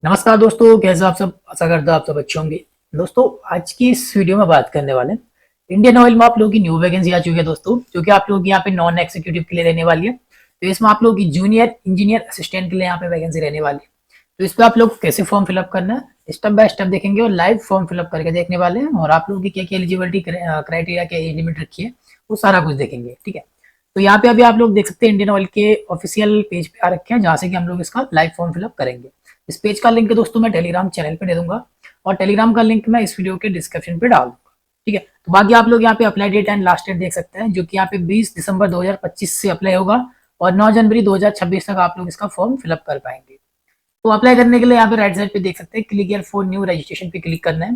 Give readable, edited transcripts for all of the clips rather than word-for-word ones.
नमस्कार दोस्तों, कैसे आप सब। आशा करता हूं आप सब अच्छे होंगे। दोस्तों, आज की इस वीडियो में बात करने वाले हैं इंडियन ऑयल में आप लोगों की न्यू वैकेंसी आ चुकी है दोस्तों, जो कि आप लोगों की यहाँ पे नॉन एग्जीक्यूटिव के लिए रहने वाली है। तो इसमें आप लोगों की जूनियर इंजीनियर असिस्टेंट के लिए यहाँ पे वैकेंसी रहने वाली है। तो इस पर आप लोग कैसे फॉर्म फिलअप करना है स्टेप बाय स्टेप देखेंगे और लाइव फॉर्म फिलअप करके देखने वाले हैं, और आप लोगों की क्या क्या एलिजिबिलिटी क्राइटेरिया क्या एज लिमिट रखी है वो सारा कुछ देखेंगे। ठीक है, तो यहाँ पे अभी आप लोग देख सकते हैं इंडियन ऑयल के ऑफिशियल पेज पे आ रखे हैं, जहाँ से कि हम लोग इसका लाइव फॉर्म फिलअप करेंगे। इस पेज का लिंक दोस्तों मैं टेलीग्राम चैनल पे दे दूंगा, और टेलीग्राम का लिंक मैं इस वीडियो के डिस्क्रिप्शन पे डाल दूंगा। ठीक है, तो बाकी आप लोग यहाँ पे apply date and last date देख सकते हैं, जो कि यहाँ पे 20 दिसंबर 2025 से अप्लाई होगा, और 9 जनवरी 2026 तक आप लोग इसका फॉर्म फिलअप कर पाएंगे। तो अप्लाई करने के लिए यहाँ पे राइट साइड पे देख सकते हैं click here for new registration पे क्लिक करना है।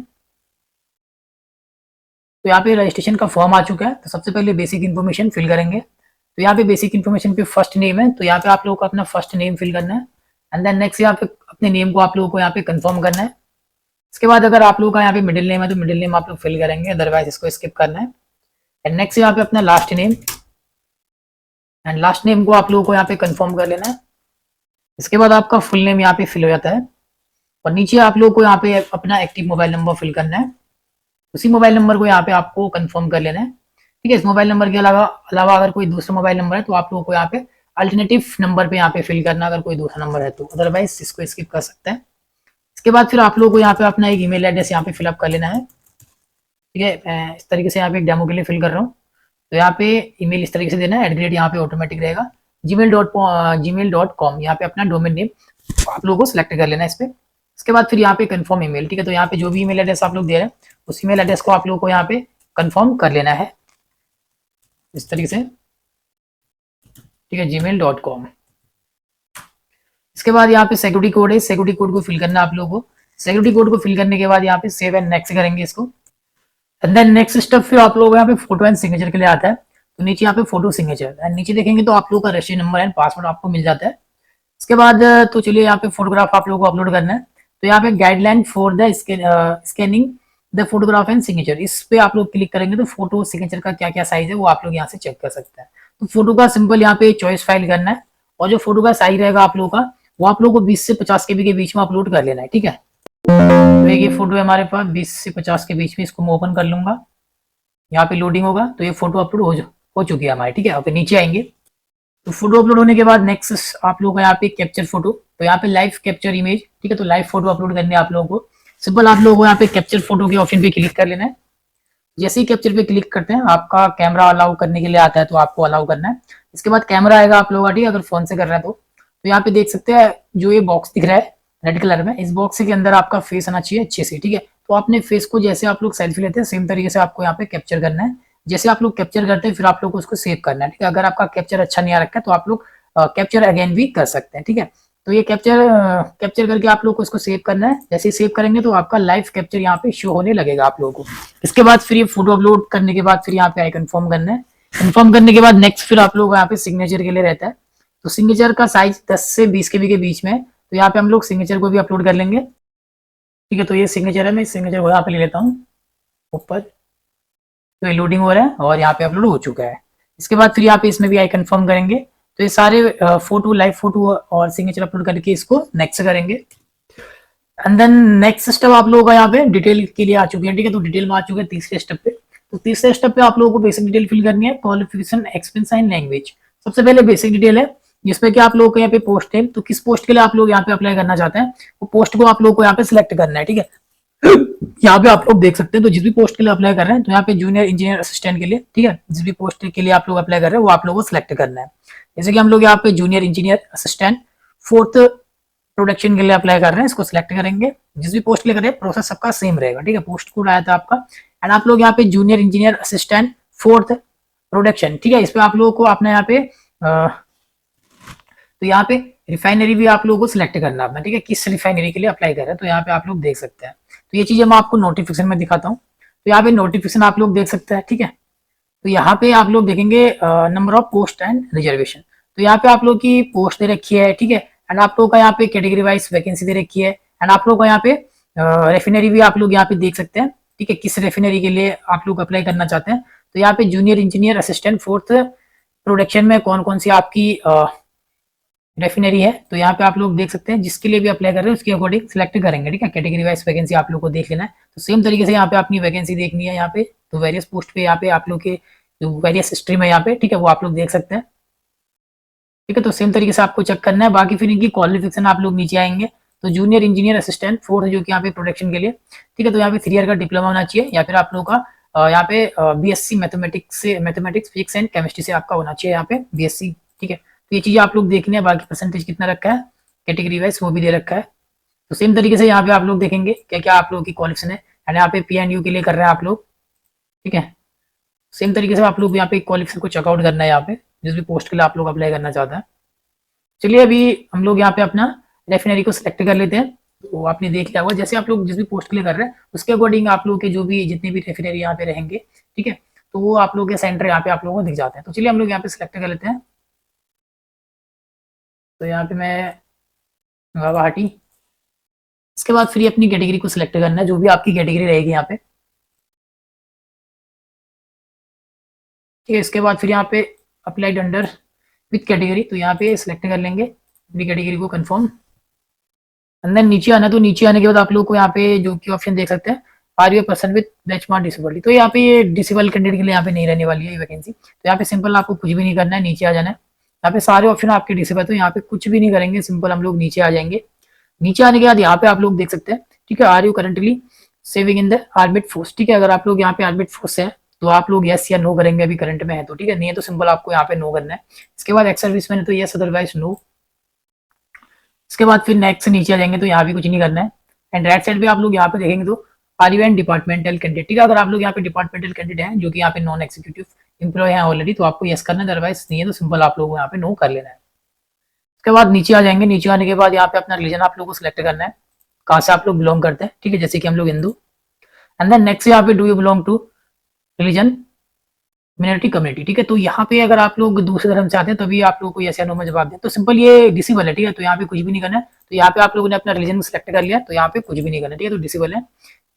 तो यहाँ पे रजिस्ट्रेशन का फॉर्म आ चुका है। तो सबसे पहले बेसिक इन्फॉर्मेशन फिल करेंगे। तो यहाँ पे बेसिक इन्फॉर्मेशन पे फर्स्ट नेम है, तो यहाँ पे आप लोगों को अपना फर्स्ट नेम फिल करना है। एंड देन नेक्स्ट यहाँ पे अपने नेम को आप लोगों को यहाँ पे कंफर्म करना है। इसके बाद अगर आप लोगों का यहाँ पे मिडिल नेम है तो मिडिल नेम आप लोग फिल करेंगे, अदरवाइज इसको स्किप करना है। एंड नेक्स्ट यहाँ पे अपना last name, and last name को आप लोगों को यहाँ पे कंफर्म कर लेना है। इसके बाद आपका फुल नेम यहाँ पे फिल हो जाता है, और नीचे आप लोगों को यहाँ पे अपना एक्टिव मोबाइल नंबर फिल करना है। उसी मोबाइल नंबर को यहाँ पे आपको कंफर्म कर लेना है। ठीक है, इस मोबाइल नंबर के अलावा अगर कोई दूसरा मोबाइल नंबर है तो आप लोगों को यहाँ पे अल्टरनेटिव नंबर पे यहाँ पे फिल करना, अगर कोई दूसरा नंबर है तो, अदरवाइज इसको स्किप कर सकते हैं। इसके बाद फिर आप लोगों को यहाँ पे अपना एक ईमेल एड्रेस यहाँ पे फिलअप कर लेना है। ठीक है, मैं इस तरीके से यहाँ पे एक डेमो के लिए फिल कर रहा हूँ। तो यहाँ पे ईमेल इस तरीके से देना है, @ यहाँ पे ऑटोमेटिक रहेगा, gmail.com यहाँ पे अपना डोमेन नेम आप लोगों को सिलेक्ट कर लेना है इस पे। इसके बाद फिर यहाँ पे कंफर्म ईमेल। ठीक है, तो यहाँ पे जो भी ईमेल एड्रेस आप लोग दे रहे हैं उस ईमेल एड्रेस को आप लोगों को यहाँ पे कंफर्म कर लेना है इस तरीके से। ठीक है, gmail.com। इसके बाद यहाँ पे सिक्योरिटी कोड है, सिक्योरिटी कोड को फिल करना है आप लोगों को। सिक्योरिटी कोड को फिल करने के बाद यहाँ पे सेव एंड नेक्स्ट करेंगे इसको। एंड देन नेक्स्ट स्टेप फिर आप लोगों को यहाँ पे फोटो एंड सिग्नेचर के लिए आता है। तो नीचे यहाँ पे फोटो सिग्नेचर, एंड नीचे देखेंगे तो आप लोगों का रजिस्ट्रेशन नंबर एंड पासवर्ड आपको मिल जाता है। इसके बाद तो चलिए यहाँ पे फोटोग्राफ आप लोगों को अपलोड करना है। तो यहाँ पे guideline for the scanning the photograph and signature, इस पे आप लोग क्लिक करेंगे तो फोटो सिग्नेचर का क्या क्या साइज है वो आप लोग यहाँ से चेक कर सकते हैं। तो फोटो का सिंपल यहाँ पे चॉइस फाइल करना है, और जो फोटो का साइज रहेगा आप लोगों का वो आप लोगों को 20 से 50 केबी के बीच में अपलोड कर लेना है। ठीक है, तो ये फोटो है हमारे पास 20 से 50 के बीच में, इसको मैं ओपन कर लूंगा। यहाँ पे लोडिंग होगा तो ये फोटो अपलोड हो चुकी है हमारी। ठीक है, ओके, नीचे आएंगे तो फोटो अपलोड होने के बाद नेक्स्ट आप लोगों का यहाँ पे कैप्चर फोटो, तो यहाँ पे लाइव कैप्चर इमेज। ठीक है, तो लाइव फोटो अपलोड करने आप लोगों को सिंपल आप लोगों को यहाँ पे कैप्चर फोटो के ऑप्शन पे क्लिक कर लेना है। जैसे ही कैप्चर पे क्लिक करते हैं आपका कैमरा अलाउ करने के लिए आता है, तो आपको अलाउ करना है। इसके बाद कैमरा आएगा आप लोगों का। ठीक है, अगर फोन से कर रहे हैं तो यहाँ पे देख सकते हैं जो ये बॉक्स दिख रहा है रेड कलर में, इस बॉक्स के अंदर आपका फेस आना चाहिए अच्छे से। ठीक है, तो अपने फेस को जैसे आप लोग सेल्फी लेते हैं सेम तरीके से आपको यहाँ पे कैप्चर करना है। जैसे आप लोग कैप्चर करते हैं फिर आप लोग को उसको सेव करना है। ठीक है, अगर आपका कैप्चर अच्छा नहीं आ रखा है तो आप लोग कैप्चर अगेन भी कर सकते हैं। ठीक है, तो ये कैप्चर करके आप लोग को इसको सेव करना है। जैसे ही सेव करेंगे तो आपका लाइव कैप्चर यहाँ पे शो होने लगेगा आप लोगों को। इसके बाद फिर ये फोटो अपलोड करने के बाद फिर यहाँ पे आई कंफर्म करना है। कंफर्म करने के बाद नेक्स्ट फिर आप लोग यहाँ पे सिग्नेचर के लिए रहता है। तो सिग्नेचर का साइज 10 से 20 केबी के बीच में है, तो यहाँ पे हम लोग सिग्नेचर को भी अपलोड कर लेंगे। ठीक है, तो ये सिग्नेचर है, मैं इस सिग्नेचर को यहाँ पे ले लेता हूँ ऊपर। तो ये लोडिंग हो रहा है और यहाँ पे अपलोड हो चुका है। इसके बाद फिर यहाँ पे इसमें भी आई कंफर्म करेंगे। तो ये सारे फोटो लाइव फोटो और सिग्नेचर अपलोड करके इसको नेक्स्ट करेंगे। एंड देन नेक्स्ट स्टेप आप लोगों का यहाँ पे डिटेल के लिए आ चुके हैं। ठीक है, तो डिटेल में आ चुके हैं तीसरे स्टेप पे। तो तीसरे स्टेप पे आप लोगों को बेसिक डिटेल फिल करनी है, क्वालिफिकेशन, एक्सपीरियंस एंड लैंग्वेज। सबसे पहले बेसिक डिटेल है, जिसपे कि आप लोगों को यहाँ पे पोस्ट है, तो किस पोस्ट के लिए आप लोग यहाँ पे अप्लाई करना चाहते हैं वो पोस्ट को आप लोगों को यहाँ पे सिलेक्ट करना है। ठीक है, यहाँ पे आप लोग देख सकते हैं, तो जिस भी पोस्ट के लिए अप्लाई कर रहे हैं तो यहाँ पे जूनियर इंजीनियर असिस्टेंट के लिए, ठीक है, जिस भी पोस्ट के लिए आप लोग अप्लाई कर रहे हैं वो आप लोगों को सिलेक्ट करना है। जैसे कि हम लोग यहाँ पे junior engineer assistant 4th production के लिए अप्लाई कर रहे हैं, इसको सिलेक्ट करेंगे। जिस भी पोस्ट के लिए कर रहे हैं प्रोसेस सबका सेम रहेगा। ठीक है, पोस्ट कोड आया था आपका, एंड आप लोग यहाँ पे junior engineer assistant 4th production. ठीक है, इस पे आप लोगों को अपना यहाँ पे तो यहाँ पे रिफाइनरी भी आप लोगों को सिलेक्ट करना है अपना। ठीक है, किस रिफाइनरी के लिए अप्लाई कर रहे हैं तो यहाँ पे आप लोग देख सकते हैं। तो ये चीजें मैं आपको नोटिफिकेशन में दिखाता हूँ। तो यहाँ पे नोटिफिकेशन आप लोग देख सकते हैं। ठीक है, तो यहाँ पे आप लोग देखेंगे number of post and reservation. तो यहाँ पे आप लोग की पोस्ट दे रखी है। ठीक है, एंड आप लोग का यहाँ पे कैटेगरी वाइज वैकेंसी दे रखी है, एंड आप लोग का यहाँ पे रेफिनरी भी आप लोग यहाँ पे देख सकते हैं। ठीक है, किस रेफिनरी के लिए आप लोग अप्लाई करना चाहते हैं। तो यहाँ पे junior engineer assistant 4th production में कौन कौन सी आपकी रेफिनरी है, तो यहाँ पे आप लोग देख सकते हैं जिसके लिए भी अप्लाई कर रहे हैं उसके अकॉर्डिंग सिलेक्ट करेंगे, ठीक है। कैटेगरी वाइज वैकेंसी आप लोग को देख लेना है। तो सेम तरीके से यहाँ पे अपनी वैकेंसी देखनी है यहाँ पे, तो वेरियस पोस्ट पे यहाँ पे आप लोग के जो वेरियस स्ट्रीम है यहाँ पे, ठीक है, वो आप लोग देख सकते हैं, ठीक है। तो सेम तरीके से आपको चेक करना है। बाकी फिर इनकी क्वालिफिकेशन आप लोग नीचे आएंगे, तो जूनियर इंजीनियर असिस्टेंट फोर्थ जो कि यहाँ पे प्रोडक्शन के लिए, ठीक है। तो यहाँ पे 3 ईयर का डिप्लोमा होना चाहिए, या फिर आप लोग का यहाँ पे BSc mathematics physics and chemistry से आपका होना चाहिए यहाँ पे बीएससी, ठीक है। तो ये चीजें आप लोग देखने हैं। बाकी परसेंटेज कितना रखा है कैटेगरी वाइज वो भी दे रखा है। तो सेम तरीके से यहाँ पे आप लोग देखेंगे क्या क्या आप लोगों की क्वालिफिकेशन है, एंड यहाँ पे PNU के लिए कर रहे हैं आप लोग, ठीक है। सेम तरीके से आप लोग यहाँ पे क्वालिफिकेशन को चेकआउट करना है यहाँ पे, जिस भी पोस्ट के लिए आप लोग अप्लाई करना चाहते हैं। चलिए अभी हम लोग यहाँ पे अपना रेफिनरी को सिलेक्ट कर लेते हैं। तो आपने देख लिया होगा, जैसे आप लोग जिस भी पोस्ट के लिए कर रहे हैं उसके अकॉर्डिंग आप लोग के जो भी जितने भी रेफिनरी यहाँ पे रहेंगे, ठीक है, तो वो आप लोग के सेंटर यहाँ पे आप लोगों को दिख जाते हैं। तो चलिए हम लोग यहाँ पे सिलेक्ट कर लेते हैं। तो यहाँ पे मैं गुवाहाटी, इसके बाद फिर अपनी कैटेगरी को सिलेक्ट करना है, जो भी आपकी कैटेगरी रहेगी यहाँ पे, ठीक है। इसके बाद फिर यहाँ पे अप्लाइड अंडर विथ कैटेगरी, तो यहाँ पे सिलेक्ट कर लेंगे अपनी कैटेगरी को कंफर्म। एंड देन नीचे आना, तो नीचे आने के बाद आप लोग को यहाँ पे जो कि ऑप्शन देख सकते हैं, are you person with benchmark disability. तो यहाँ पे ये डिसेबल कैंडिडेट के लिए यहाँ पे नहीं रहने वाली है ये वैकेंसी। तो यहाँ पे सिंपल आपको कुछ भी नहीं करना है, नीचे आ जाना है। यहाँ पे सारे ऑप्शन आपके डिसेबल, तो यहाँ पे कुछ भी नहीं करेंगे, सिंपल हम लोग नीचे आ जाएंगे। नीचे आने के बाद यहाँ पे आप लोग देख सकते हैं, ठीक है, are you currently saving in the armed force, ठीक है। अगर आप लोग यहाँ पे आर्मेड फोर्स है तो आप लोग यस या नो करेंगे, अभी करंट में है तो, ठीक है। नहीं है तो सिंपल आपको यहाँ पे नो करना है। इसके बाद एक्स सर्विस में है तो यस, अदरवाइज नो। इसके बाद फिर नेक्स्ट से नीचे आ जाएंगे तो यहाँ भी कुछ नहीं करना है। एंड राइट साइड पे आप लोग यहाँ पे देखेंगे तो are you an departmental candidate, ठीक है। अगर आप लोग यहाँ पे डिपार्टमेंटल कैंडिडेट हैं जो कि यहाँ पे नॉन एग्जीक्यूटिव एम्प्लॉय है ऑलरेडी, तो आपको यस करना है, अदरवाइज नहीं है तो सिंपल आप लोग यहाँ पे नो कर लेना है। उसके बाद नीचे आ जाएंगे। नीचे आने के बाद यहाँ पे अपना रिलीजन आप लोग को सिलेक्ट करना है, कहाँ से आप लोग बिलोंग करते हैं, ठीक है, जैसे कि हम लोग हिंदू। एंड देन नेक्स्ट यहाँ पे do you belong to religion minority community, ठीक है। तो यहाँ पे अगर आप लोग दूसरे धर्म से आते हैं तभी आप लोग को यस या नो में जवाब दें। तो सिंपल ये डिसेबल है, ठीक है। तो यहाँ पे कुछ भी नहीं करना है। तो यहाँ पे आप लोगों ने अपना रिलीजन सिलेक्ट कर लिया, तो यहाँ पे कुछ भी नहीं करना, ठीक है। तो डिसेबल है,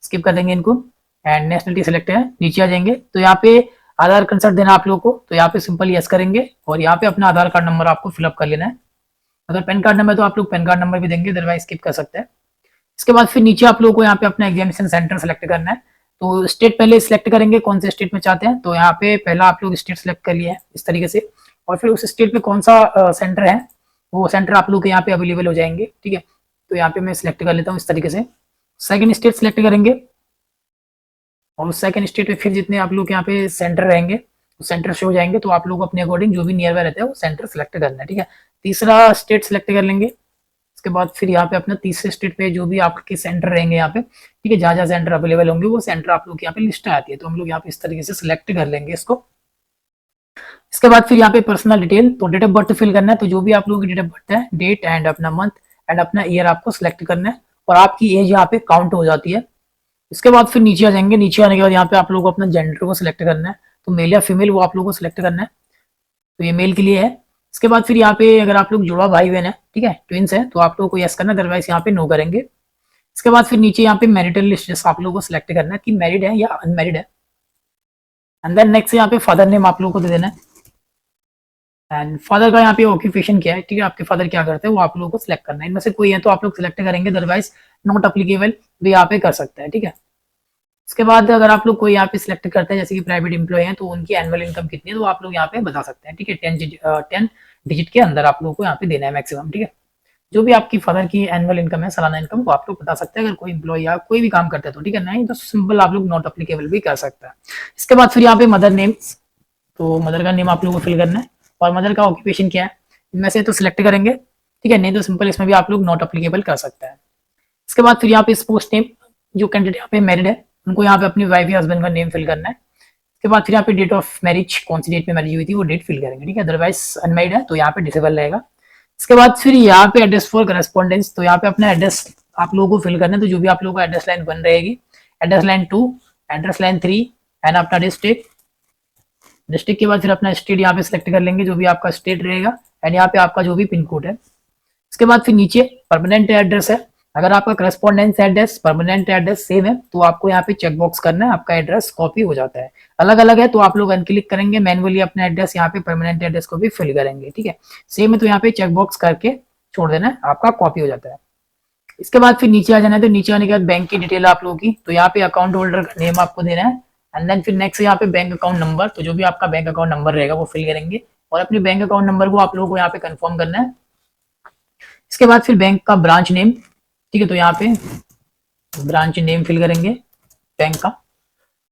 स्किप कर देंगे इनको। एंड नेशनलिटी सिलेक्ट है, नीचे आ जाएंगे। तो यहाँ पे आधार कंसर्ट देना आप लोग को, तो यहाँ पे सिंपल यस करेंगे और यहाँ पे अपना आधार कार्ड नंबर आपको फिलअप कर लेना है। अगर पैन कार्ड नंबर तो आप लोग पैन कार्ड नंबर भी देंगे, अदरवाइज स्किप कर सकते हैं। इसके बाद फिर नीचे आप लोगों को यहाँ पे अपना एग्जामिनेशन सेंटर सेलेक्ट करना है। तो स्टेट पहले सिलेक्ट करेंगे कौन से स्टेट में चाहते हैं, तो यहाँ पे पहला आप लोग स्टेट सेलेक्ट कर लिया है इस तरीके से, और फिर उस स्टेट पे कौन सा सेंटर है वो सेंटर आप लोग के यहाँ पे अवेलेबल हो जाएंगे, ठीक है। तो यहाँ पे मैं सिलेक्ट कर लेता हूँ इस तरीके से। सेकंड स्टेट सिलेक्ट करेंगे और सेकंड स्टेट पे फिर जितने आप लोग यहाँ पे सेंटर रहेंगे सेंटर शो हो जाएंगे, तो आप लोग अपने अकॉर्डिंग जो भी नियर बाय रहता है वो सेंटर सेलेक्ट करना है, ठीक है। तीसरा स्टेट सेलेक्ट कर लेंगे। इसके बाद फिर यहाँ पे अपना तीसरे स्टेट पे जो भी आपके सेंटर रहेंगे यहाँ पे, ठीक है, जहाँ जहाँ सेंटर अवेलेबल होंगे वो सेंटर आप लोग यहाँ पे लिस्ट आती है, तो हम लोग यहाँ पे इस तरीके से सिलेक्ट कर लेंगे इसको। इसके बाद फिर यहाँ पे पर्सनल डिटेल, तो डेट ऑफ बर्थ फिल करना है। तो जो भी आप लोगों की डेट ऑफ बर्थ है, डेट एंड अपना मंथ एंड अपना ईयर आपको सिलेक्ट करना है, और आपकी एज यहाँ पे काउंट हो जाती है। इसके बाद फिर नीचे आ जाएंगे। नीचे आने के बाद यहाँ पे आप लोग को अपना जेंडर को सिलेक्ट करना है, तो मेल या फीमेल वो आप लोग को सिलेक्ट करना है, तो ये मेल के लिए है। इसके बाद फिर यहाँ पे अगर आप लोग जुड़वा भाई बहन है, ठीक है, ट्विंस है, तो आप लोग को यस करना है, अदरवाइज यहाँ पे नो करेंगे। इसके बाद फिर नीचे यहाँ पे मैरिटल लिस्ट आप लोगों को सिलेक्ट करना है कि मैरिड है या अनमैरिड है। एंड देन नेक्स्ट यहाँ पे फादर नेम आप लोगों को दे देना है, एंड फादर का यहाँ पे ऑक्यूपेशन क्या है, ठीक है, आपके फादर क्या करते हैं वो आप लोगों को सिलेक्ट करना है। इनमें से कोई है तो आप लोग सिलेक्ट करेंगे, अदरवाइज नॉट अप्लीकेबल भी यहाँ पे कर सकते हैं, ठीक है। इसके बाद अगर आप लोग कोई यहाँ पे सिलेक्ट करते हैं जैसे कि प्राइवेट एम्प्लॉय हैं, तो उनकी एनुअल इनकम कितनी है तो आप लोग यहाँ पे बता सकते हैं, ठीक है। 10 डिजिट के अंदर आप लोगों को यहाँ पे देना है मैक्सिमम, ठीक है। जो भी आपकी फादर की एनुअल इनकम है, सालाना इनकम, वो आप लोग बता सकते हैं अगर कोई एम्प्लॉय या कोई भी काम करता है तो, ठीक है। नहीं तो सिंपल आप लोग नॉट अप्लीकेबल भी कर सकते हैं। इसके बाद फिर यहाँ पे मदर नेम, तो मदर का नेम आप लोग को फिल करना है, और मदर का ऑक्यूपेशन क्या है इनमें से तो सिलेक्ट करेंगे, ठीक है। नहीं तो सिंपल इसमें भी आप लोग नॉट अप्लीकेबल कर सकते हैं। इसके बाद फिर यहाँ पे स्पोर्ट्स नेम, जो कैंडिडेट यहाँ पे मैरिड है उनको यहाँ पे अपनी वाइफ या हस्बैंड का नेम फिल करना है। इसके बाद फिर यहाँ पे डेट ऑफ मैरिज, कौन सी डेट में मैरिज हुई थी वो डेट फिल करेंगे, ठीक है। अदरवाइज अनमैरिड है तो यहाँ पे डिसेबल रहेगा। इसके बाद फिर यहाँ पे एड्रेस फॉर करस्पॉन्डेंस, तो यहाँ पे अपना एड्रेस आप लोगों को फिल करना है। तो जो भी आप लोगों का एड्रेस लाइन बन रहेगी, address line 2, address line 3 and अपना डिस्ट्रिक्ट के बाद फिर अपना स्टेट यहाँ पे सिलेक्ट कर लेंगे, जो भी आपका स्टेट रहेगा, एंड यहाँ पे आपका जो भी पिन कोड है। इसके बाद फिर नीचे परमानेंट एड्रेस है, अगर आपका correspondence address permanent address same है तो आपको यहाँ पे चेक बॉक्स करना है, आपका एड्रेस कॉपी हो जाता है। अलग अलग है तो आप लोग अनक्लिक करेंगे, मैनुअली अपना एड्रेस यहाँ पे परमानेंट एड्रेस को भी फिल करेंगे, ठीक है। सेम है तो यहाँ पे चेक बॉक्स करके छोड़ देना है, आपका कॉपी हो जाता है। इसके बाद फिर नीचे आ जाना है, तो नीचे आने के बाद बैंक की डिटेल आप लोगों की, तो यहाँ पे अकाउंट होल्डर का नेम आपको देना है, एंड देन फिर नेक्स्ट यहाँ पे बैंक अकाउंट नंबर, तो जो भी आपका बैंक अकाउंट नंबर रहेगा वो फिल करेंगे, और अपने बैंक अकाउंट नंबर को आप लोगों को यहाँ पे कंफर्म करना है। इसके बाद फिर बैंक का ब्रांच नेम, ठीक है, तो यहाँ पे ब्रांच नेम फिल करेंगे बैंक का।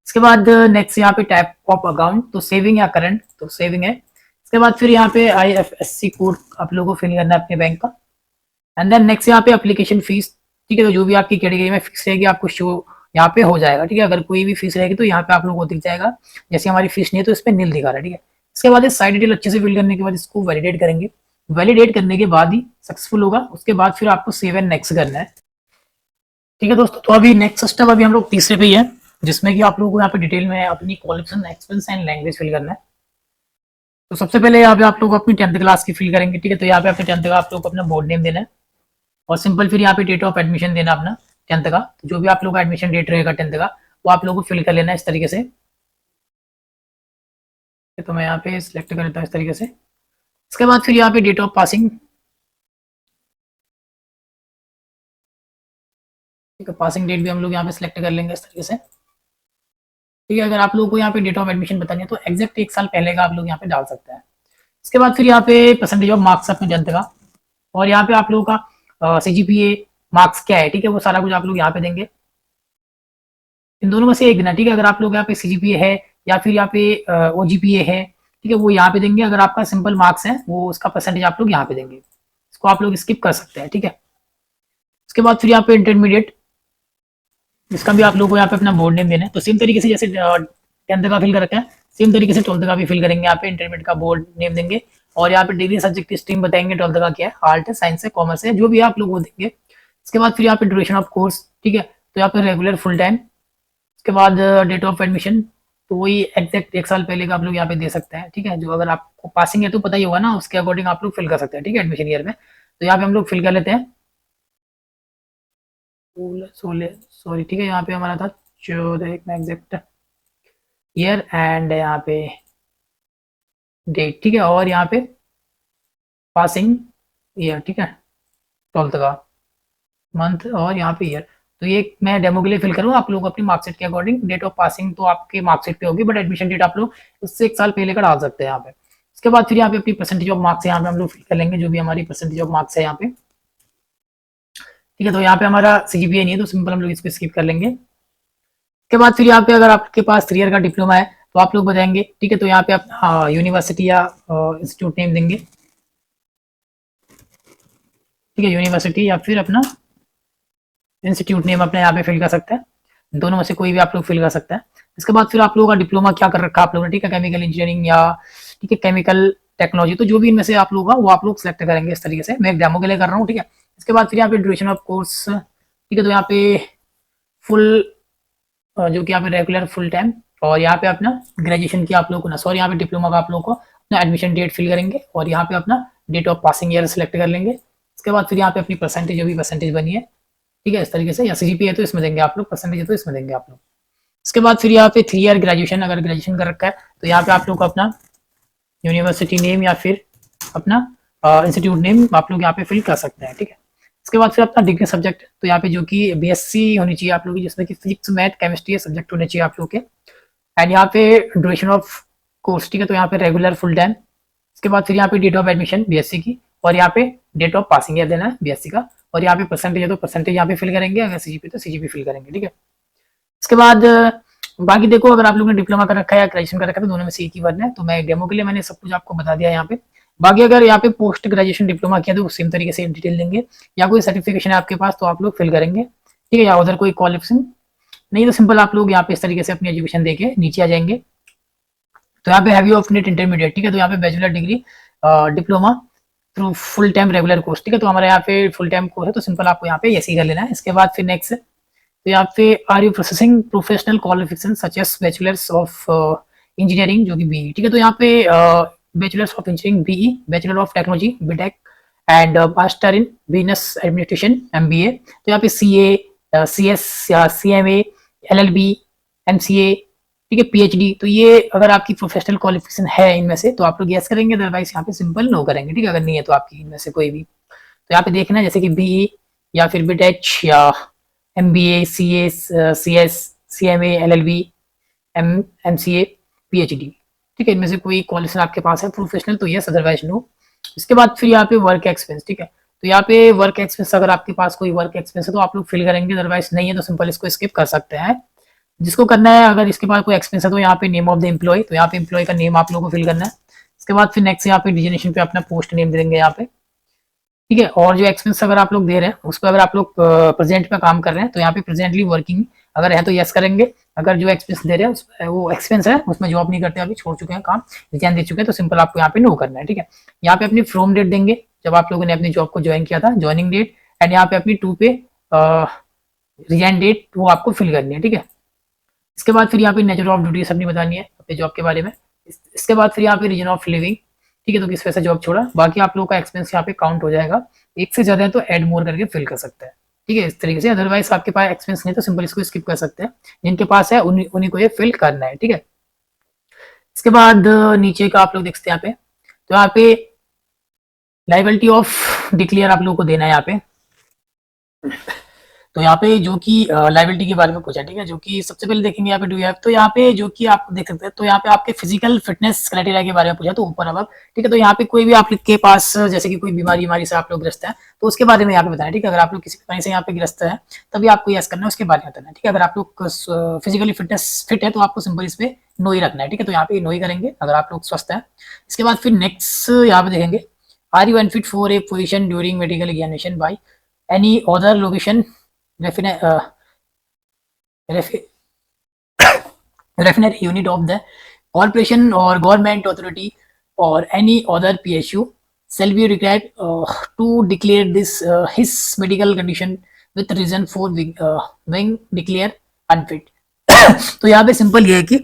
इसके बाद नेक्स्ट यहाँ पे टाइप ऑफ अकाउंट, तो सेविंग या करंट, तो सेविंग है। इसके बाद फिर यहाँ पे IFSC कोड आप लोगों को फिल करना है अपने बैंक का, एंड देन नेक्स्ट यहाँ पे एप्लीकेशन फीस, ठीक है, तो जो भी आपकी कैटेगरी में फिक्स रहेगी आपको शो यहाँ पे हो जाएगा, ठीक है। अगर कोई भी फीस रहेगी तो यहाँ पे आप लोगों को दिख जाएगा, जैसे हमारी फीस नहीं है तो इस पर नील दिखा रहा है, ठीक है। इसके बाद साइड डिटेल अच्छे से फिल करने के बाद इसको वैलिडेट करेंगे, वैलिडेट करने के बाद ही सक्सेसफुल होगा, उसके बाद फिर आपको सेव एंड नेक्स्ट करना है, ठीक है दोस्तों। तो अभी नेक्स्ट स्टेप अभी हम लोग तीसरे पे ही है, जिसमें कि आप लोगों को यहाँ पे डिटेल में अपनी qualification, experience and language fill करना है। तो सबसे पहले यहाँ पे आप लोग अपनी 10th क्लास की फिल करेंगे, ठीक है। तो यहाँ पे अपने 10th का आप लोग अपना बोर्ड नेम देना है, और सिंपल फिर यहाँ पे डेट ऑफ एडमिशन देना अपना 10th का, तो जो भी आप लोग का एडमिशन डेट रहेगा 10th का वो आप लोगों को फिल कर लेना है इस तरीके से। तो मैं यहाँ पे सिलेक्ट कर लेता हूँ इस तरीके से। इसके बाद फिर यहाँ पे डेट ऑफ पासिंग, ठीक है, पासिंग डेट भी हम लोग यहाँ पे सिलेक्ट कर लेंगे इस तरीके से, ठीक है। अगर आप लोगों को यहाँ पे डेट ऑफ एडमिशन बतानी है तो एग्जैक्ट 1 साल पहले का आप लोग यहाँ पे डाल सकते हैं। इसके बाद फिर यहाँ पे परसेंटेज ऑफ मार्क्स अपने 10th का, और यहाँ पे आप लोगों का CGPA मार्क्स क्या है, ठीक है, वो सारा कुछ आप लोग यहाँ पे देंगे। इन दोनों में से एक देना, ठीक है। अगर आप लोग यहाँ पे CGPA है या फिर यहाँ पे OGPA है, ठीक है, वो यहाँ पे देंगे। अगर आपका सिंपल मार्क्स है वो उसका परसेंटेज आप लोग यहाँ पे देंगे, इसको आप लोग स्किप कर सकते हैं, ठीक है। उसके बाद फिर यहाँ पे इंटरमीडिएट, इसका भी आप लोगों को यहाँ पे अपना बोर्ड नेम देना है, तो सेम तरीके से जैसे 10th का फिल कर रखा है सेम तरीके से 12th का भी फिल करेंगे। यहाँ पे इंटरमीडिएट का बोर्ड नेम देंगे, और यहाँ पे डिग्री सब्जेक्ट स्ट्रीम बताएंगे 12th का क्या है, आर्ट है, साइंस है, कॉमर्स है, जो भी आप लोग वो देंगे। इसके बाद फिर यहाँ पे ड्यूरेशन ऑफ कोर्स, ठीक है, तो यहाँ पे रेगुलर फुल टाइम। उसके बाद डेट ऑफ एडमिशन, तो वही एग्जैक्ट 1 साल पहले का आप लोग यहाँ पे दे सकते हैं, ठीक है। जो अगर आपको पासिंग है तो पता ही होगा ना, उसके अकॉर्डिंग आप लोग फिल कर सकते हैं, ठीक है, एडमिशन ईयर में। तो यहाँ पे हम लोग फिल कर लेते हैं 16, सॉरी, ठीक है, यहाँ पे हमारा था 14 में एग्जैक्ट ईयर, एंड यहाँ पे डेट, ठीक है, और यहाँ पे पासिंग ईयर, ठीक है, 12th का मंथ, और यहाँ पे ईयर। तो ये मैं डेमो के लिए फिल करूँ, आप लोग अपनी मार्कशीट के अकॉर्डिंग डेट ऑफ पासिंग तो आपके मार्कशीट पे होगी, बट एडमिशन डेट आप लोग उससे 1 साल पहले का डाल सकते हैं यहाँ पे। इसके बाद फिर यहाँ पे अपनी परसेंटेज ऑफ मार्क्स यहाँ पे हम लोग फिल कर लेंगे, जो भी हमारी परसेंटेज ऑफ मार्क्स है यहाँ पे, ठीक है। तो यहाँ पे हमारा CGPA नहीं है तो सिंपल हम लोग इसको स्किप कर लेंगे। इसके बाद फिर यहाँ पे अगर आपके पास 3 ईयर का डिप्लोमा है तो आप लोग बताएंगे, ठीक है, तो यहाँ पे आप यूनिवर्सिटी या इंस्टीट्यूट नेम देंगे, ठीक है, यूनिवर्सिटी या फिर अपना इंस्टीट्यूट नेम अपने यहाँ पे फिल कर सकते हैं, दोनों में से कोई भी आप लोग फिल कर सकते हैं। इसके बाद फिर आप लोगों का डिप्लोमा क्या कर रखा है आप लोगों ने, ठीक है, केमिकल इंजीनियरिंग या ठीक है केमिकल टेक्नोलॉजी, तो जो भी इनमें से आप लोग वो आप लोग सेलेक्ट करेंगे इस तरीके से। मैं एक डेमो के लिए कर रहा हूँ, ठीक है। इसके बाद फिर यहाँ पे ड्यूरेशन ऑफ कोर्स, ठीक है, तो यहाँ पे फुल जो कि यहाँ पे रेगुलर फुल टाइम, और यहाँ पे अपना ग्रेजुएशन की आप लोगों को ना, सॉरी, यहाँ पे डिप्लोमा का आप लोगों को अपना एडमिशन डेट फिल करेंगे, और यहाँ पे अपना date of passing year select कर लेंगे। इसके बाद फिर यहाँ पे अपनी परसेंटेज जो भी परसेंटेज बनी है, ठीक है, इस तरीके से, या CGPA है तो इसमें देंगे आप लोग, परसेंटेज है तो इसमें देंगे आप लोग। इसके बाद फिर यहाँ पे 3 ईयर ग्रेजुएशन, अगर ग्रेजुएशन कर रखा है तो यहाँ पे आप लोग को अपना यूनिवर्सिटी नेम या फिर अपना इंस्टीट्यूट नेम आप लोग यहाँ पे फिल कर सकते हैं, ठीक है। इसके बाद फिर अपना डिग्री सब्जेक्ट, तो यहाँ पे जो कि BSc होनी चाहिए आप लोग की, जिसमें कि फिजिक्स, मैथ, केमिस्ट्री सब्जेक्ट होने चाहिए आप लोग के, एंड यहाँ पे ड्यूरेशन ऑफ कोर्स, ठीक है, तो यहाँ पे रेगुलर फुल टाइम। इसके बाद फिर यहाँ पे डेट ऑफ एडमिशन BSc की, और यहाँ पे डेट ऑफ पासिंग ईयर देना है BSc का, और यहाँ पे परसेंटेज है तो परसेंटेज यहाँ पे फिल करेंगे, अगर CGPA तो CGPA फिल करेंगे, ठीक है। इसके बाद बाकी देखो, अगर आप लोगों ने डिप्लोमा कर रखा है या ग्रेजुएशन कर रखा है तो दोनों में से एक ही वर्ड है, तो मैं डेमो के लिए मैंने सब कुछ आपको बता दिया यहाँ पे। बाकी अगर यहाँ पे पोस्ट ग्रेजुएशन डिप्लोमा किया तो सेम तरीके से डिटेल देंगे, या कोई सर्टिफिकेशन है आपके पास तो आप लोग फिल करेंगे, ठीक है, या उधर कोई क्वालिफिकेशन नहीं तो सिंपल आप लोग यहाँ पे इस तरीके से अपनी एजुकेशन देके नीचे आ जाएंगे। तो यहाँ पे हैवी ऑफ नीट इंटरमीडिएट, ठीक है, तो यहाँ पे bachelor degree diploma through full time regular course, ठीक है, तो हमारे यहाँ पे फुल टाइम कोर्स है तो सिंपल आपको यहाँ पे ऐसे ही कर लेना है। इसके बाद फिर नेक्स्ट, तो यहाँ पे are you processing professional qualification such as bachelors of engineering, जो कि BE, ठीक है, तो यहाँ पे bachelors of engineering BE, bachelor of technology BTech, and master in business administration MBA। तो यहाँ पे CA, CS या CMA, LLB, MCA, ठीक है, PhD। तो ये अगर आपकी प्रोफेशनल क्वालिफिकेशन है इनमें से तो आप लोग यस करेंगे, अदरवाइज यहाँ पे सिंपल नो करेंगे, ठीक है, अगर नहीं है तो आपकी इनमें से कोई भी। तो यहाँ पे देखना है जैसे कि BE या फिर BTech या MBA, CA, CS, CMA, LLB, MCA, PhD, ठीक है, इनमें से कोई क्वालिफिकेशन आपके पास है प्रोफेशनल तो यस, अदरवाइज नो। इसके बाद फिर यहाँ पे वर्क एक्सपेंस, ठीक है, तो यहाँ पे वर्क एक्सपेंस अगर आपके पास कोई वर्क एक्सपेंस है तो आप लोग फिल करेंगे, अदरवाइज नहीं है तो सिंपल इसको स्किप कर सकते हैं। जिसको करना है, अगर इसके बाद कोई एक्सपेंस है तो यहाँ पे नेम ऑफ द एम्प्लॉय, तो यहाँ पे एम्प्लॉय का नेम आप लोगों को फिल करना है। इसके बाद फिर नेक्स्ट यहाँ पे डिजिग्नेशन पे अपना पोस्ट नेम देंगे यहाँ पे, ठीक है। और जो एक्सपेंस अगर आप लोग दे रहे हैं उस पर अगर आप लोग प्रेजेंट में काम कर रहे हैं तो यहाँ पे प्रेजेंटली वर्किंग अगर है तो यस करेंगे। अगर जो एक्सपेंस दे रहे हैं वो एक्सपेंस है उसमें जॉब नहीं करते, अभी छोड़ चुके हैं काम, रिजाइन दे चुके हैं, तो सिंपल आपको यहाँ पे नो करना है, ठीक है। यहाँ पे अपनी फ्रॉम डेट देंगे जब आप लोगों ने अपनी जॉब को ज्वाइन किया था, ज्वाइनिंग डेट, एंड यहाँ पे अपनी टू पे रिजाइन डेट वो आपको फिल करनी है, ठीक है। इसके बाद फिर यहाँ पे नेचर ऑफ ड्यूटीज अपनी बतानी है अपने जॉब के बारे में। इसके बाद फिर यहाँ पे रीजन ऑफ लिविंग, ठीक है, तो किस वजह से जॉब छोड़ा, बाकी आप लोगों का एक्सपेंस यहाँ पे काउंट हो जाएगा। एक से ज्यादा है तो ऐड मोर करके फिल कर सकते हैं, ठीक है, इस तरीके से। अदरवाइज आपके पास एक्सपेंस नहीं तो सिंपल इसको स्किप कर सकते हैं, जिनके पास है उन्हीं को ये फिल करना है, ठीक है। इसके बाद नीचे का आप लोग देखते हैं यहाँ पे, तो यहाँ पे लाइबिलिटी ऑफ डिक्लेयर आप लोगों को देना है यहाँ पे। तो यहाँ पे जो कि लाइबिलिटी के बारे में पूछा, ठीक है, जो कि सबसे पहले देखेंगे यहाँ पे डू यू हैव, तो यहाँ पे जो कि आप देख सकते हैं, तो यहाँ पे आपके फिजिकल फिटनेस क्राइटेरिया के बारे में पूछा, तो ऊपर अब, ठीक है, तो यहाँ पे कोई भी आपके पास जैसे कि कोई बीमारी से आप लोग ग्रस्त है तो उसके बारे में यहाँ पे बताना, ठीक है। अगर आप लोग किसी बीमारी से यहाँ पे ग्रस्त है तभी आपको यस करना है, उसके बारे में बताना है, ठीक है। अगर आप लोग फिजिकली फिटनेस फिट है तो आपको सिंपल इस पे नो ही रखना है, ठीक है, तो यहाँ पे नो ही करेंगे अगर आप लोग स्वस्थ है। इसके बाद फिर नेक्स्ट यहाँ पे देखेंगे, are you unfit for a position during medical examination by any other location refinery unit of the corporation or government authority or any other PSU shall be required to declare this his medical condition with reason for being declared unfit। तो यहाँ पे simple ये है कि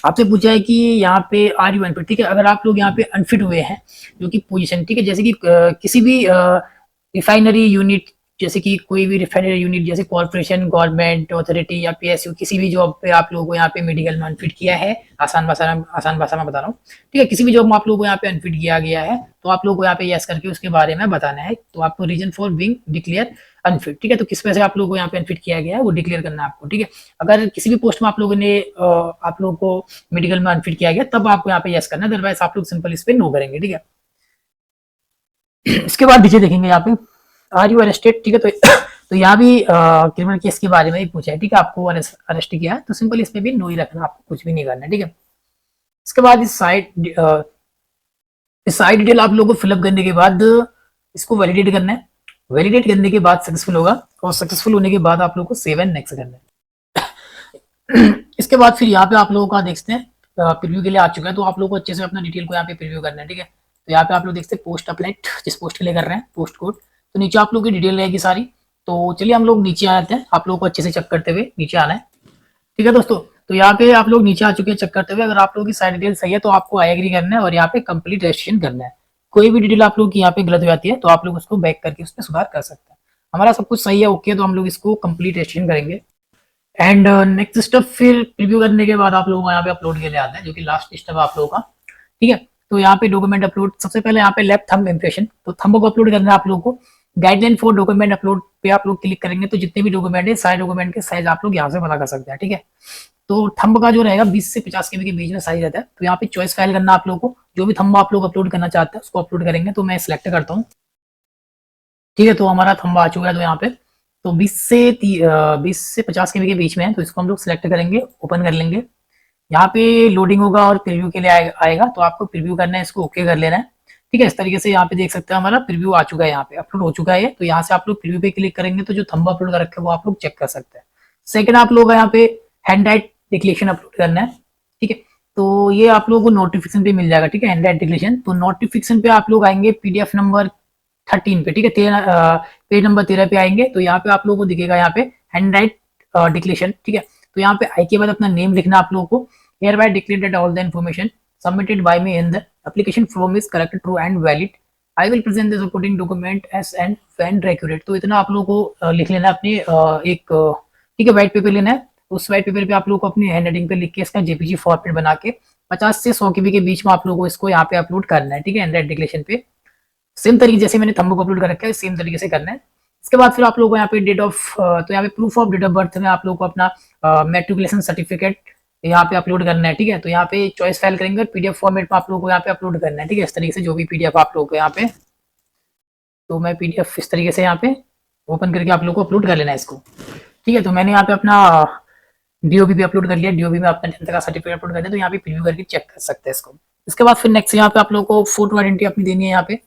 आपसे पूछा है कि यहाँ पे आर यू अनफिट, ठीक है, अगर आप लोग यहाँ पे अनफिट हुए हैं जो कि पोजीशन, ठीक है, जैसे कि किसी भी रिफाइनरी यूनिट, जैसे कि कोई भी रिफाइनरी यूनिट जैसे कॉर्पोरेशन, गवर्नमेंट अथॉरिटी या PSU, किसी भी जॉब पे आप लोगों को यहाँ पे मेडिकल में अनफिट किया है, आसान भाषा में बता रहा हूँ, ठीक है, किसी भी जॉब में आप लोगों को यहाँ पे अनफिट किया गया है तो आप लोगों को यहाँ पे यस करके उसके बारे में बताना है। तो आपको reason for being declare unfit, ठीक है, तो किस वजह से आप लोगों को यहाँ पे अनफिट किया गया है वो डिक्लेयर करना है आपको, ठीक है। अगर किसी भी पोस्ट में आप लोगों ने आप लोगों को मेडिकल में अनफिट किया गया तब आपको यहाँ पे यस करना है, अदरवाइज आप लोग सिंपल इस पे नो करेंगे, ठीक है। इसके बाद नीचे देखेंगे यहाँ पे आर यू अरेस्टेड, ठीक है, तो यहाँ भी क्रिमिनल केस के बारे में ही पूछा है, ठीक है, आपको अरेस्ट किया है तो सिंपल इसमें भी नो ही रखना, आपको कुछ भी नहीं करना है, ठीक है। इसके बाद इस साइड डिटेल आप लोगों को फिलअप करने के बाद इसको वैलिडेट करना है, वैलिडेट करने के बाद सक्सेसफुल होगा और सक्सेसफुल होने के बाद आप लोगों को सेव एंड नेक्स्ट करना है। इसके बाद फिर यहाँ पे आप लोगों का देखते हैं प्रीव्यू के लिए आ चुका है, तो आप लोगों को अच्छे से अपना डिटेल को यहाँ पे प्रीव्यू करना है, ठीक है। तो यहाँ पे आप लोग देखते हैं पोस्ट अप्लाइड, जिस पोस्ट के लिए कर रहे हैं पोस्ट कोड, तो नीचे आप लोगों की डिटेल रहेगी सारी। तो चलिए हम लोग नीचे आ जाते हैं, आप लोगों को अच्छे से चेक करते हुए नीचे आना है, ठीक है दोस्तों। तो यहाँ पे आप लोग नीचे आ चुके हैं चेक करते हुए, अगर आप लोगों की सारी डिटेल सही है तो आपको आई एग्री करना है और यहाँ पे कंप्लीट रजिस्ट्रेशन करना है। कोई भी डिटेल आप लोग की यहाँ पे गलत हो जाती है तो आप लोग उसको बैक करके उसमें सुधार कर सकते हैं। हमारा सब कुछ सही है, ओके, तो हम लोग इसको कंप्लीट रजिस्ट्रेशन करेंगे। एंड नेक्स्ट स्टेप फिर प्रीव्यू करने के बाद आप लोगों को यहाँ पे अपलोड के लिए आता है, जो कि लास्ट स्टेप आप लोगों का, ठीक है। तो यहाँ पे डॉक्यूमेंट अपलोड, सबसे पहले यहाँ पे लेफ्ट थंब इम्प्रेशन, तो थंब को अपलोड करना है आप लोगों को। गाइडलाइन फॉर डॉक्यूमेंट अपलोड पे आप लोग क्लिक करेंगे तो जितने भी डॉक्यूमेंट है सारे डॉक्यूमेंट के साइज आप लोग यहाँ से पता कर सकते हैं, ठीक है। तो थंब का जो रहेगा 20 से 50 KB के बीच में साइज रहता है, तो यहाँ पे चॉइस फाइल करना आप लोगों को, जो भी थंब आप लोग अपलोड करना चाहते हैं उसको अपलोड करेंगे। तो मैं सिलेक्ट करता हूँ, ठीक है, तो हमारा थंब आ चुका है, तो यहाँ पे तो 20 से 50 KB के बीच में है, तो इसको हम लोग सिलेक्ट करेंगे, ओपन कर लेंगे। यहाँ पे लोडिंग होगा और प्रीव्यू के लिए आएगा, तो आपको प्रीव्यू करना है, इसको ओके कर लेना है, ठीक है। इस तरीके से यहाँ पे देख सकते हैं हमारा प्रीव्यू आ चुका है, यहाँ पे अपलोड हो चुका है। तो यहाँ से आप लोग प्रीव्यू पे क्लिक करेंगे तो जो थंब अपलोड कर रखे हैं वो आप लोग चेक कर सकते हैं। सेकंड आप लोग यहाँ पे हैंड राइट डिक्लेरेशन अपलोड करना है, ठीक है, तो ये आप लोगों को नोटिफिकेशन पे मिल जाएगा, ठीक है, हैंड राइट डिक्लेरेशन। तो नोटिफिकेशन पे आप लोग आएंगे PDF नंबर 13 पे, ठीक है, पेज नंबर 13 पे आएंगे, तो यहाँ पे आप लोगों को दिखेगा यहाँ पे हैंड राइट डिक्लेरेशन, ठीक है। तो यहाँ पे आई के बाद अपना नेम लिखना आप लोगों को, hereby declare that all the information submitted by me in the application form is correct, true and valid I will present the supporting documents and when required. तो इतना आप लोगों को लिख लेना अपने एक ठीक है व्हाइट पेपर लेना है। उस व्हाइट पेपर पे आप लोगों को अपनी हैंड राइटिंग पे लिख के इसका जेपीजी फॉर्मेट बना के 50 से 100 केबी के बीच में आप लोगों को इसको यहाँ पे अपलोड करना है, ठीक है, एंड्रॉइड डिक्लेरेशन पे। सेम तरीके जैसे मैंने थंब को अपलोड कर रखा है सेम तरीके से करना है। इसके बाद फिर आप लोगों को यहाँ पे डेट ऑफ तो यहाँ पे proof of date of birth में आप लोगों को अपना मेट्रिकुलेशन सर्टिफिकेट यहाँ पे अपलोड करना है, ठीक है। तो यहाँ पे चॉइस फाइल करेंगे और पीडीएफ फॉर्मेट में आप लोगों को यहाँ पे अपलोड करना है, ठीक है। इस तरीके से जो भी पीडीएफ आप लोगों को यहाँ पे, तो मैं पीडीएफ इस तरीके से यहाँ पे ओपन करके आप लोगों को अपलोड कर लेना है इसको, ठीक है। तो मैंने यहाँ पे अपना डीओबी भी अपलोड कर लिया, डीओबी में अपना 10th का सर्टिफिकेट अपलोड कर दिया। तो यहाँ पे प्रीव्यू करके चेक कर सकते हैं इसको। इसके बाद फिर नेक्स्ट यहाँ पे आप लोगों को फोटो आइडेंटिटी अपनी देनी है, यहाँ पे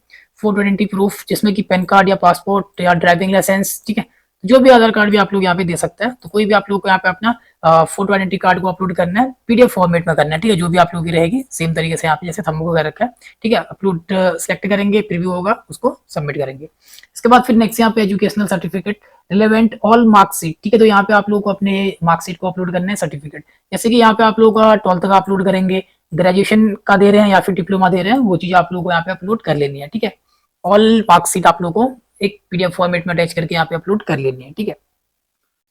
फोटो आइडेंटिटी प्रूफ जिसमें कि पैन कार्ड या पासपोर्ट या ड्राइविंग लाइसेंस, ठीक है, जो भी आधार कार्ड भी आप लोग यहाँ पे दे सकते हैं। तो कोई भी आप लोग को यहाँ पे अपना फोटो आइडेंटिटी कार्ड को अपलोड करना है, पीडीएफ फॉर्मेट में करना है, ठीक है, जो भी आप लोग की रहेगी सेम तरीके से यहाँ पे जैसे थंब को कर रखा है, ठीक है। अपलोड सेलेक्ट करेंगे, प्रीव्यू होगा, उसको सबमिट करेंगे। इसके बाद फिर नेक्स्ट यहाँ पे educational certificate relevant all marksheet, ठीक है। तो यहाँ पे आप लोग को अपने मार्कशीट को अपलोड करना है सर्टिफिकेट, जैसे कि यहाँ पे आप लोग का 12th का अपलोड करेंगे, ग्रेजुएशन का दे रहे हैं या फिर डिप्लोमा दे रहे हैं, वो चीज आप लोग को यहाँ पे अपलोड कर लेनी है, ठीक है। ऑल मार्कशीट आप लोग को एक पीडीएफ फॉर्मेट में अटैच करके यहाँ पे अपलोड कर लेनी है, ठीक है।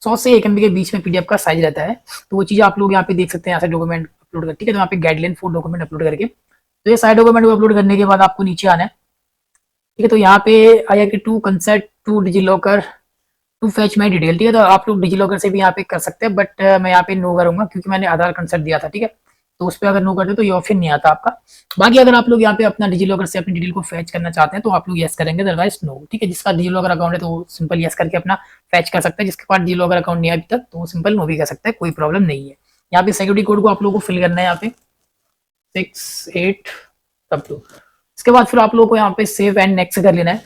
100 से 1 MB के बीच में पीडीएफ का साइज रहता है, तो वो चीज आप लोग यहाँ पे देख सकते हैं, यहाँ से डॉक्यूमेंट अपलोड कर, ठीक है। तो यहाँ पे गाइडलाइन फॉर डॉक्यूमेंट अपलोड करके, तो ये सारे डॉक्यूमेंट को अपलोड करने के बाद आपको नीचे आना है, ठीक है। तो यहाँ पे आया कि to consent to DigiLocker to fetch my detail, ठीक है। तो आप लोग डिजिलॉकर से भी यहाँ पे कर सकते हैं, बट मैं यहाँ पे नो करूंगा क्योंकि मैंने आधार कंसेंट दिया था, ठीक है। तो उस पर अगर नो करते तो ये ऑप्शन नहीं आता आपका। बाकी अगर आप लोग यहाँ पे अपना डिजिलॉकर से अपनी डिटेल को फैच करना चाहते हैं तो आप लोग यस करेंगे, अदरवाइज नो, ठीक है। जिसका डिजिलॉकर अकाउंट है तो वो सिंपल यस करके अपना फैच कर सकता है, जिसके पास डिजिलॉकर अकाउंट नहीं है अभी तक तो वो सिंपल नो भी कर सकता है, कोई प्रॉब्लम नहीं है। यहाँ पे सिक्योरिटी कोड को आप लोगों को फिल करना है, यहाँ पे 68 तब तो। इसके बाद फिर आप लोगों को यहाँ पे सेव एंड नेक्स्ट कर लेना है।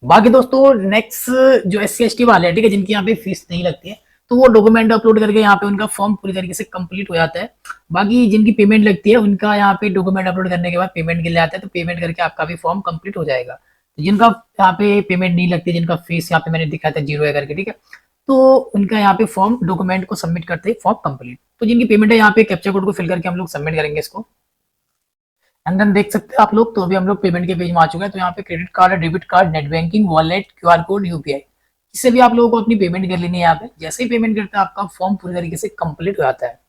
बाकी दोस्तों नेक्स्ट जो SC/ST वाले हैं, ठीक है, जिनकी यहाँ पे फीस नहीं लगती है, तो वो डॉक्यूमेंट अपलोड करके यहाँ पे उनका फॉर्म पूरी तरीके से कंप्लीट हो जाता है। बाकी जिनकी पेमेंट लगती है उनका यहाँ पे डॉक्यूमेंट अपलोड करने के बाद पेमेंट के लिए आता है, तो पेमेंट करके आपका भी फॉर्म कंप्लीट हो जाएगा। तो जिनका यहाँ पे पेमेंट नहीं लगती, जिनका फीस यहाँ पे मैंने दिखाया था 0 है करके, ठीक है, तो उनका यहाँ पे फॉर्म डॉक्यूमेंट को सबमिट करते ही फॉर्म कंप्लीट। तो जिनकी पेमेंट है यहाँ पे कैप्चा कोड को फिल करके हम लोग सबमिट करेंगे इसको, एंड देन देख सकते हैं आप लोग। तो अभी हम लोग पेमेंट के पेज में आ चुके हैं। तो यहाँ पे credit card, debit card, net banking, wallet, QR code, UPI, इससे भी आप लोगों को अपनी पेमेंट कर लेनी है। यहाँ पे जैसे ही पेमेंट करते हैं आपका फॉर्म पूरी तरीके से कंप्लीट हो जाता है।